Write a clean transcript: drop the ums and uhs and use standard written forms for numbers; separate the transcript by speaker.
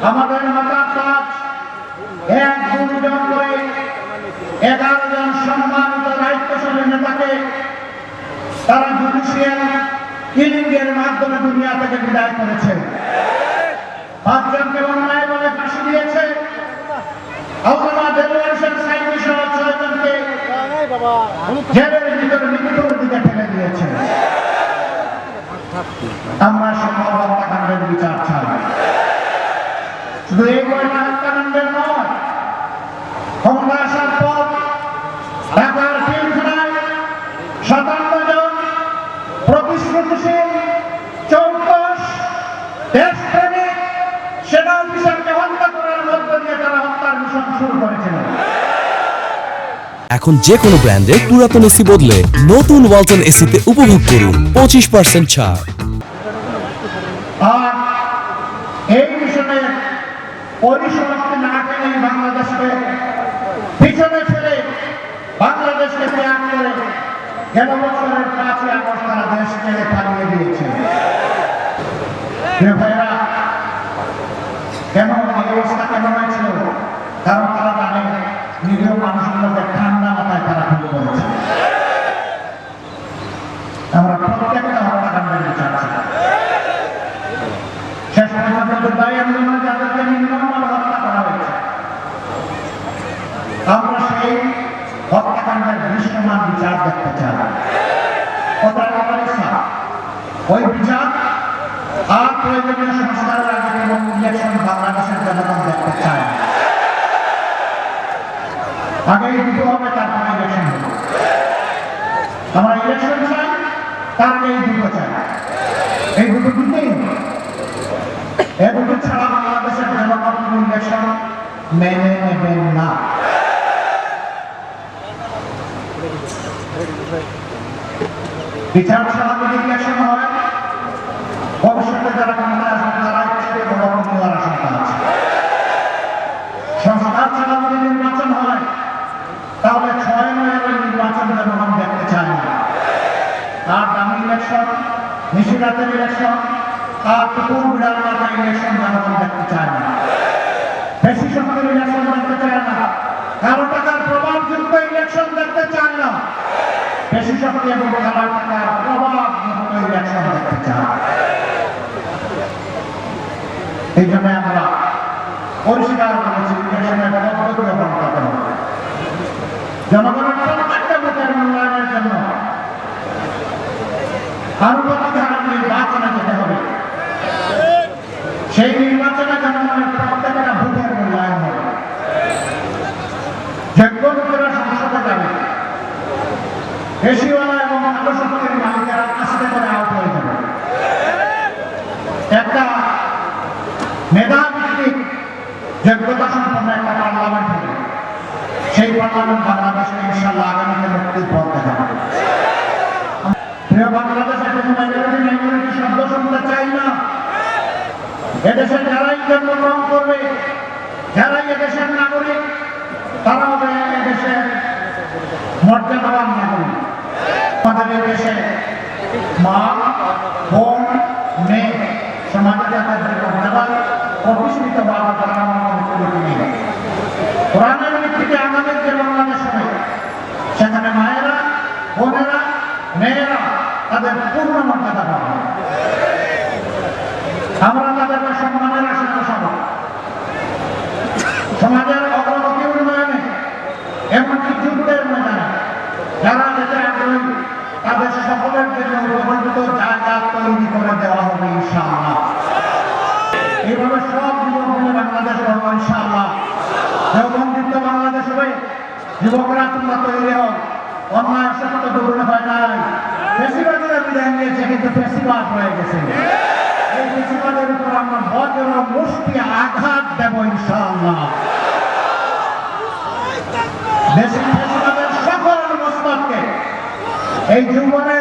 Speaker 1: আমাদের মাথার তাজ 1-2 জন করে 11 জন সম্মানিত দায়িত্বশালী নেতাকে তারা জুডিশিয়াল কিলিং এর মাধ্যমে দুনিয়া থেকে বিদায় করেছে। 5 জনকে অন্যায় বলে ফাঁসি দিয়েছে। আল্লামা দেলোয়ার হোসেন সাইদি সহ 6 জনকে জেলের ভিতরে মৃত্যুর দিকে ঠেলে দিয়েছে। আমরা সকল হত্যাকাণ্ডের বিচার চাই। শুধু এই কয়টা হত্যাকাণ্ডের নয়, ক্ষমতা আসার পর ঢাকার জেলখানায় 57 জন প্রতিশ্রুতিশীল চৌকস দেশপ্রেমিক সেনা অফিসারকে হত্যা করার মধ্য দিয়ে তারা হত্যার মিশন শুরু করেছিল।
Speaker 2: এখন যে কোনো ব্র্যান্ডের পুরাতন এসি বদলে নতুন ওয়ালটন এসিতে উপভোগ করুন 25% ছাড়।
Speaker 1: আর এই মিশনে পরিসমাপ্তি না টেনে বাংলাদেশকে পিছনে ফেলে বাংলাদেশকে ত্যাগ করে গেল বছরের 5ই আগস্ট তারা দেশ ছেড়ে পালিয়ে দিয়েছে। ভাইরা, কেন এই অবস্থা কেন হয়েছিল? কারণ তারা জানে নিরীহ মানুষগুলোকে ঠান্ডা মাথায় তারা ভুল করেছে। আমরা প্রত্যেকটা হত্যাকাণ্ডের বিচার চাই। শেষ পর্যন্ত জুলাই আন্দোলনে যাদেরকে নির্মমভাবে হত্যা করা হয়েছে, আমরা সেই হত্যাকাণ্ডের দৃশ্যমান বিচার দেখতে চাই। ওই বিচার আর প্রয়োজনীয় সংস্কারের আগে এবং ইলেকশন বাংলাদেশের জনগণ দেখতে চায়। আগে দুটো হবে, তারপরে ইলেকশন হবে। আমরা ইলেকশন চাই, তার আগে এই দুটো চাই। এই দুটো দিতেই এ দুটো ছাড়া বাংলাদেশের জনগণ ইলেকশন মেনে নেবেন না। বিচার ছাড়া যদি ইলেকশন হয়, ভবিষ্যতে যারা ক্ষমতায় আসবে তারা একসাথে বড় নেওয়ার আশঙ্কা আছে। সংস্কার ছাড়া যদি নির্বাচন হয়, তাহলে 6 নভেম্বর নির্বাচন জনগণ দেখতে চায় না। আর দামি ইলেকশন, নিশিরাতের ইলেকশন, আর কুকুর বিড়াল মার্কা ইলেকশন জনগণ দেখতে চায় না। বেশি শক্তির ইলেকশন দেখতে চায় না। কারো টাকার প্রভাবযুক্ত ইলেকশন দেখতে চায় না। বেশি শক্তি এবং কারো টাকার প্রভাবযুক্ত ইলেকশন দেখতে চায়। এই জন্য আমরা পরিষ্কার করেছি ইলেকশনের পদ্ধতি গ্রহণ করতে হবে। জনগণের প্রত্যেকটা ভোটের মূল্যায়নের জন্য আনুপাতিক হারে নির্বাচনে যেতে হবে। সেই নির্বাচনে জনগণের প্রত্যেকটা ভোটের মূল্যায়ন হবে। যোগ্য লোকেরা সংসদে যাবে, বেশিওয়ালা এবং ভালো শক্তির মালিকেরা আস্তে করে আউট হয়ে যাবে। একটা মেধাভিত্তিক যোগ্যতা সম্পন্ন একটা পার্লামেন্ট হবে। সেই পার্লামেন্ট বাংলাদেশে ইনশাআল্লাহ আগামীতে মুক্তির পথ দেখাবে। প্রিয় বাংলাদেশে কোনো মাইনরিটি শব্দ শুনতে চাই না। এদেশে যারাই জন্মগ্রহণ করবে, যারাই এদেশের নাগরিক, তারা হবে এদেশের মর্যাদাবান নাগরিক। আমাদের দেশে মা, বোন, মেয়ে সমাজে তাদের মর্যাদা প্রতিষ্ঠিত ভাবে কোরআনের ভিত্তিতে আমাদের যে বাংলাদেশ হবে, সেখানে মায়েরা, বোনেরা, মেয়েরা তাদের পূর্ণ মর্যাদা পাবে। আমরা তাদেরকে সম্মানের আসনে বসাবো। সমাজের অগ্রগতি উন্নয়নে, এমনকি যুদ্ধের ময়দানে যারা যেতে আগ্রহী, তাদের সকলের জন্য উপযুক্ত জায়গা তৈরি করে দেওয়া হবে ইনশাআল্লাহ। এইভাবে সব যুবক মিলে বাংলাদেশ হবে ইনশাআল্লাহ। যৌবনযুক্ত বাংলাদেশ হবে। যুবকরা তোমরা তৈরি হোক। অন্যায় সত্য দৌড়ে হয় নাই। বেশিরভাগেরা বিদায় নিয়েছে, কিন্তু বেশিরভাগ হয়ে গেছে। এই বেশিরভাগের উপর আমরা বজ্র মুষ্টি আঘাত দেব ইনশাআল্লাহ। দেশের বেশিরভাগের সকল মস্তককে এই যুবনের